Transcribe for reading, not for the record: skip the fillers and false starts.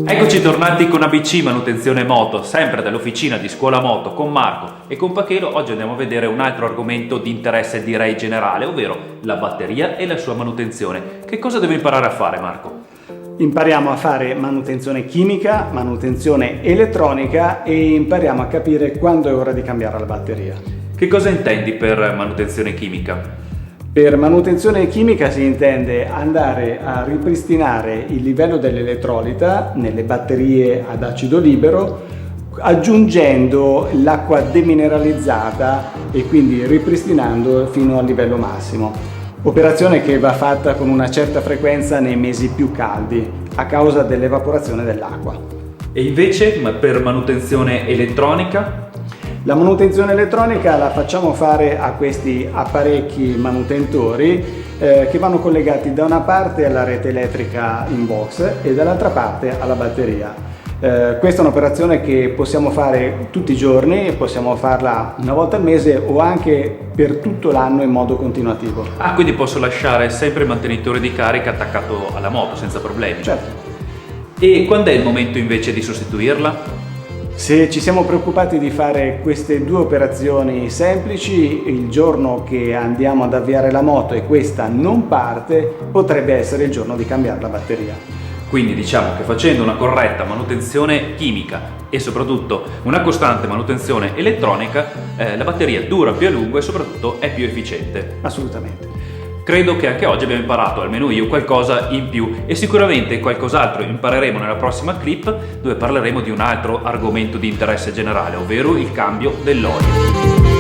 Eccoci tornati con ABC Manutenzione Moto, sempre dall'officina di Scuola Moto con Marco e con Pachelo. Oggi andiamo a vedere un altro argomento di interesse direi generale, ovvero la batteria e la sua manutenzione. Che cosa devo imparare a fare, Marco? Impariamo a fare manutenzione chimica, manutenzione elettronica e impariamo a capire quando è ora di cambiare la batteria. Che cosa intendi per manutenzione chimica? Per manutenzione chimica si intende andare a ripristinare il livello dell'elettrolita nelle batterie ad acido libero, aggiungendo l'acqua demineralizzata e quindi ripristinando fino al livello massimo. Operazione che va fatta con una certa frequenza nei mesi più caldi a causa dell'evaporazione dell'acqua. E invece per manutenzione elettronica? La manutenzione elettronica la facciamo fare a questi apparecchi manutentori che vanno collegati da una parte alla rete elettrica in box e dall'altra parte alla batteria. Questa è un'operazione che possiamo fare tutti i giorni, possiamo farla una volta al mese o anche per tutto l'anno in modo continuativo. Ah, quindi posso lasciare sempre il mantenitore di carica attaccato alla moto senza problemi? Certo. E quando è il momento invece di sostituirla? Se ci siamo preoccupati di fare queste due operazioni semplici, il giorno che andiamo ad avviare la moto e questa non parte, potrebbe essere il giorno di cambiare la batteria. Quindi diciamo che facendo una corretta manutenzione chimica e soprattutto una costante manutenzione elettronica, la batteria dura più a lungo e soprattutto è più efficiente. Assolutamente. Credo che anche oggi abbiamo imparato, almeno io, qualcosa in più e sicuramente qualcos'altro impareremo nella prossima clip dove parleremo di un altro argomento di interesse generale, ovvero il cambio dell'olio.